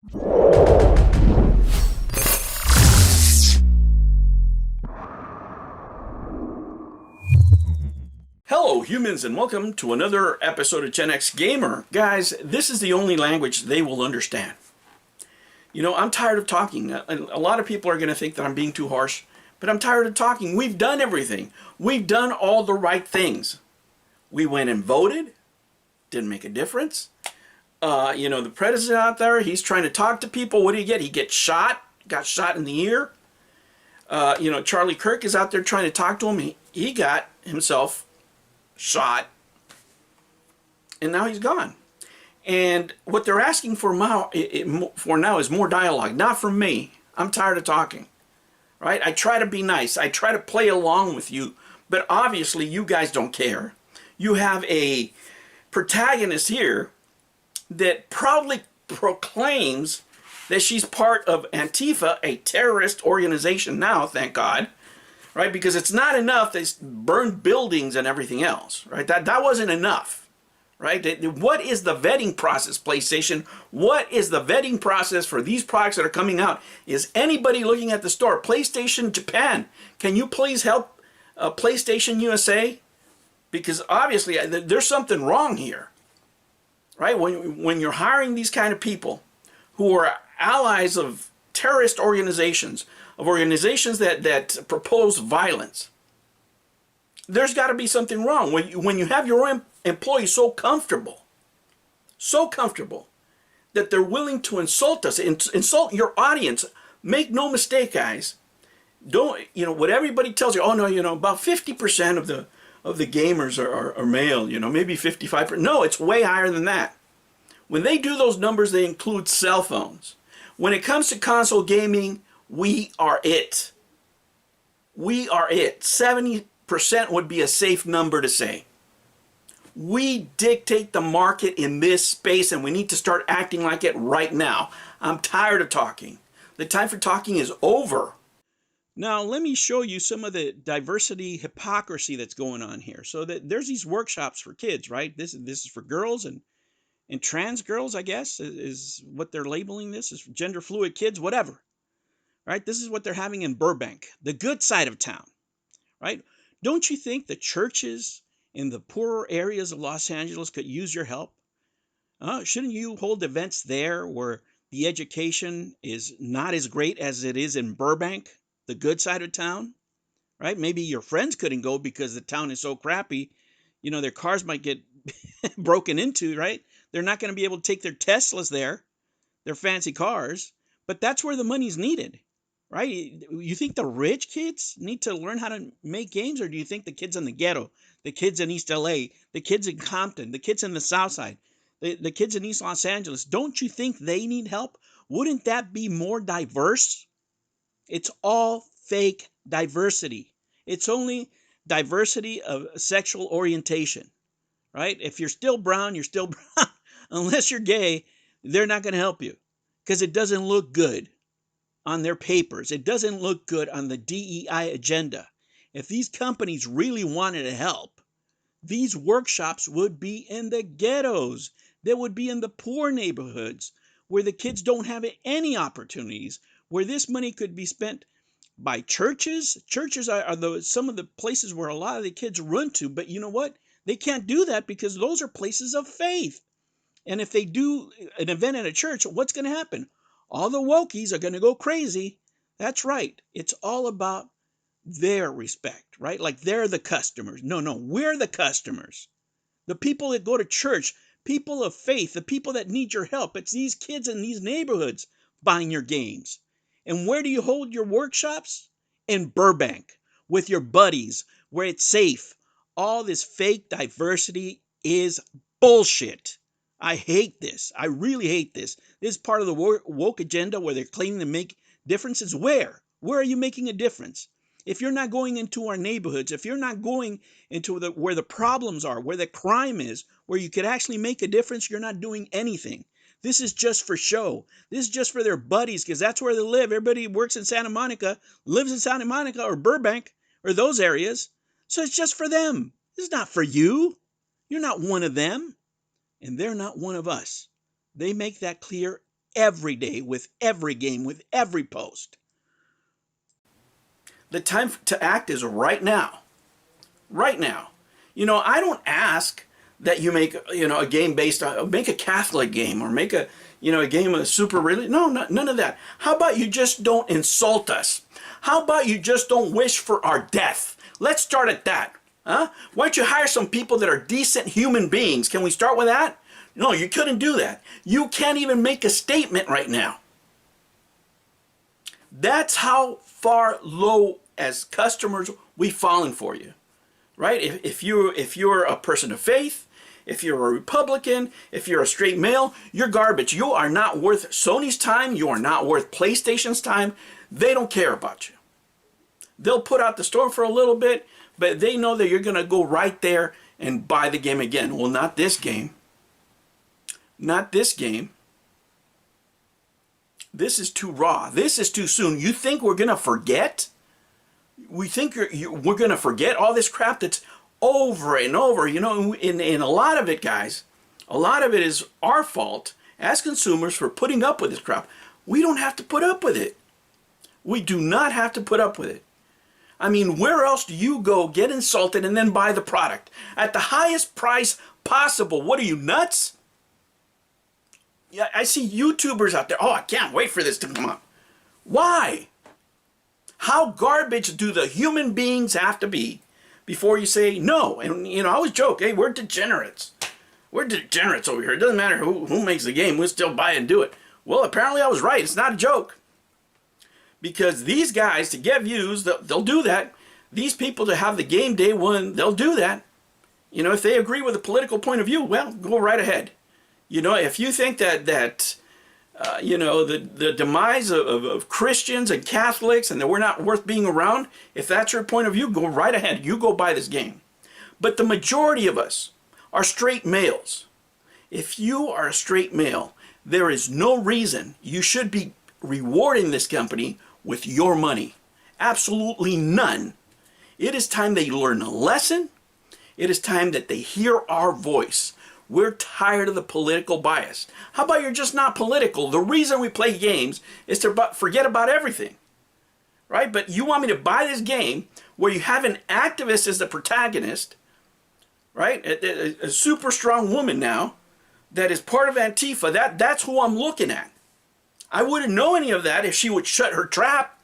Hello, humans, and welcome to another episode of Gen X Gamer. Guys, this is the only language they will understand. You know, I'm tired of talking. A lot of people are going to think that I'm being too harsh, but I'm tired of talking. We've done everything. We've done all the right things. We went and voted. Didn't make a difference. The president out there, he's trying to talk to people. What do you get? He gets shot. Got shot in the ear. Charlie Kirk is out there trying to talk to him. He got himself shot, and now he's gone. And what they're asking for now is more dialogue, not from me. I'm tired of talking, right? I try to be nice. I try to play along with you, but obviously you guys don't care. You have a protagonist here that proudly proclaims that she's part of Antifa, a terrorist organization now, thank God, right? Because it's not enough they burned buildings and everything else, right? That wasn't enough, right? What is the vetting process, PlayStation? What is the vetting process for these products that are coming out? Is anybody looking at the store? PlayStation Japan, can you please help PlayStation USA? Because obviously there's something wrong here, right? When you're hiring these kind of people who are allies of terrorist organizations, of organizations that propose violence, there's got to be something wrong. When you have your employees so comfortable that they're willing to insult us, insult your audience. Make no mistake, guys. What everybody tells you, oh no, about 50% of the gamers are male, maybe 55%. No, it's way higher than that. When they do those numbers, they include cell phones. When it comes to console gaming, we are it. We are it. 70% would be a safe number to say. We dictate the market in this space, and we need to start acting like it right now. I'm tired of talking. The time for talking is over. Now, let me show you some of the diversity hypocrisy that's going on here. So there's these workshops for kids, right? This is for girls and trans girls, I guess, is what they're labeling this, is gender fluid kids, whatever. Right? This is what they're having in Burbank, the good side of town, right? Don't you think the churches in the poorer areas of Los Angeles could use your help? Shouldn't you hold events there where the education is not as great as it is in Burbank, the good side of town, right? Maybe your friends couldn't go because the town is so crappy. Their cars might get broken into, right? They're not going to be able to take their Teslas there, their fancy cars, but that's where the money's needed. Right? You think the rich kids need to learn how to make games, or do you think the kids in the ghetto, the kids in East LA, the kids in Compton, the kids in the South Side, the kids in East Los Angeles, don't you think they need help? Wouldn't that be more diverse? It's all fake diversity. It's only diversity of sexual orientation, right? If you're still brown, you're still brown. Unless you're gay, they're not going to help you because it doesn't look good on their papers. It doesn't look good on the DEI agenda. If these companies really wanted to help, these workshops would be in the ghettos. They would be in the poor neighborhoods where the kids don't have any opportunities, where this money could be spent by churches. Churches are some of the places where a lot of the kids run to, but you know what? They can't do that because those are places of faith. And if they do an event at a church, what's going to happen? All the wokies are going to go crazy. That's right. It's all about their respect, right? Like they're the customers. No, we're the customers. The people that go to church, people of faith, the people that need your help. It's these kids in these neighborhoods buying your games. And where do you hold your workshops? In Burbank, with your buddies, where it's safe. All this fake diversity is bullshit. I hate this. I really hate this. This is part of the woke agenda where they're claiming to make differences. Where? Where are you making a difference? If you're not going into our neighborhoods, if you're not going into where the problems are, where the crime is, where you could actually make a difference, you're not doing anything. This is just for show. This is just for their buddies because that's where they live. Everybody works in Santa Monica, lives in Santa Monica or Burbank or those areas. So it's just for them. This is not for you. You're not one of them. And they're not one of us. They make that clear every day, with every game, with every post. The time to act is right now. Right now. I don't ask that you make, a game based on, make a Catholic game or make a game of super religious. No, none of that. How about you just don't insult us? How about you just don't wish for our death? Let's start at that. Huh? Why don't you hire some people that are decent human beings? Can we start with that? No, you couldn't do that. You can't even make a statement right now. That's how far low as customers we've fallen for you, right? If you're a person of faith, if you're a Republican, if you're a straight male, you're garbage. You are not worth Sony's time. You are not worth PlayStation's time. They don't care about you. They'll put out the store for a little bit, but they know that you're going to go right there and buy the game again. Well, not this game. Not this game. This is too raw. This is too soon. You think we're going to forget? We think we're going to forget all this crap that's over and over. In a lot of it, guys, a lot of it is our fault as consumers for putting up with this crap. We don't have to put up with it. We do not have to put up with it. I mean, where else do you go get insulted and then buy the product at the highest price possible? What are you, nuts? Yeah, I see YouTubers out there. Oh, I can't wait for this to come up. Why? How garbage do the human beings have to be before you say no? And, I always joke, hey, we're degenerates. We're degenerates over here. It doesn't matter who makes the game. We'll still buy it and do it. Well, apparently I was right. It's not a joke. Because these guys, to get views, they'll do that. These people to have the game day one, they'll do that. If they agree with a political point of view, well, go right ahead. If you think that the demise of Christians and Catholics and that we're not worth being around, if that's your point of view, go right ahead. You go buy this game. But the majority of us are straight males. If you are a straight male, there is no reason you should be rewarding this company with your money. Absolutely none. It is time they learn a lesson. It is time that they hear our voice. We're tired of the political bias. How about you're just not political? The reason we play games is to forget about everything, right? But you want me to buy this game where you have an activist as the protagonist, right? A super strong woman now that is part of Antifa. That's who I'm looking at. I wouldn't know any of that if she would shut her trap.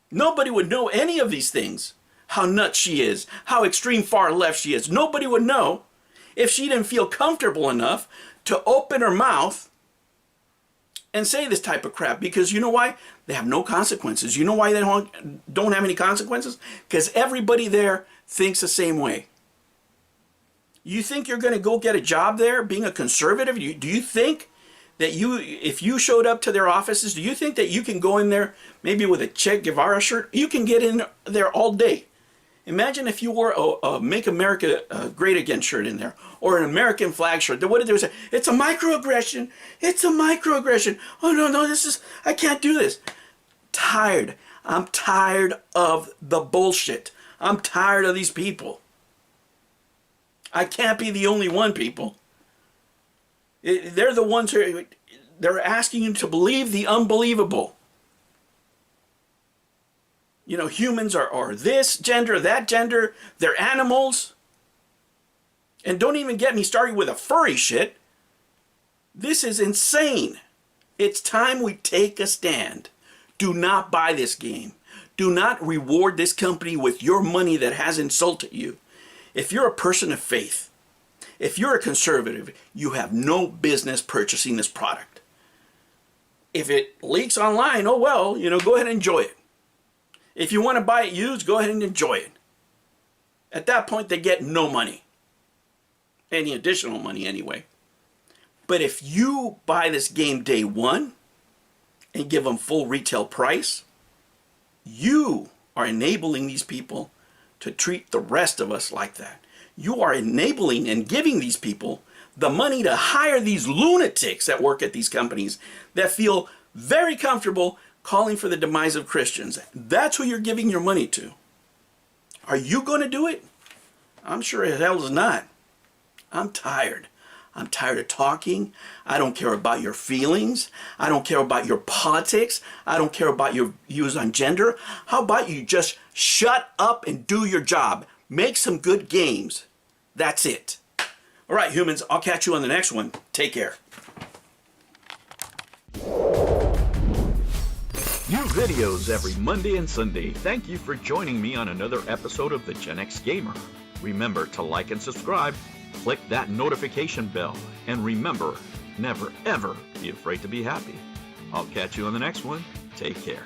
Nobody would know any of these things. How nuts she is, how extreme far left she is. Nobody would know if she didn't feel comfortable enough to open her mouth and say this type of crap. Because you know why? They have no consequences. You know why they don't have any consequences? Because everybody there thinks the same way. You think you're going to go get a job there being a conservative? Do you think that if you showed up to their offices, do you think that you can go in there maybe with a Che Guevara shirt? You can get in there all day. Imagine if you wore a Make America Great Again shirt in there, or an American flag shirt. What did they say? It's a microaggression. It's a microaggression. Oh, no, I can't do this. Tired. I'm tired of the bullshit. I'm tired of these people. I can't be the only one, people. They're the ones who they're asking you to believe the unbelievable. Humans are this gender, that gender. They're animals. And don't even get me started with a furry shit. This is insane. It's time we take a stand. Do not buy this game. Do not reward this company with your money that has insulted you. If you're a person of faith, if you're a conservative, you have no business purchasing this product. If it leaks online, oh well, go ahead and enjoy it. If you want to buy it used, go ahead and enjoy it. At that point, they get no money. Any additional money anyway. But if you buy this game day one and give them full retail price, you are enabling these people to treat the rest of us like that. You are enabling and giving these people the money to hire these lunatics that work at these companies that feel very comfortable calling for the demise of Christians. That's who you're giving your money to. Are you going to do it? I'm sure as hell is not. I'm tired. I'm tired of talking. I don't care about your feelings. I don't care about your politics. I don't care about your views on gender. How about you just shut up and do your job? Make some good games. That's it. All right, humans, I'll catch you on the next one. Take care. New videos every Monday and Sunday. Thank you for joining me on another episode of the Gen X Gamer. Remember to like and subscribe, click that notification bell, and remember, never ever be afraid to be happy. I'll catch you on the next one. Take care.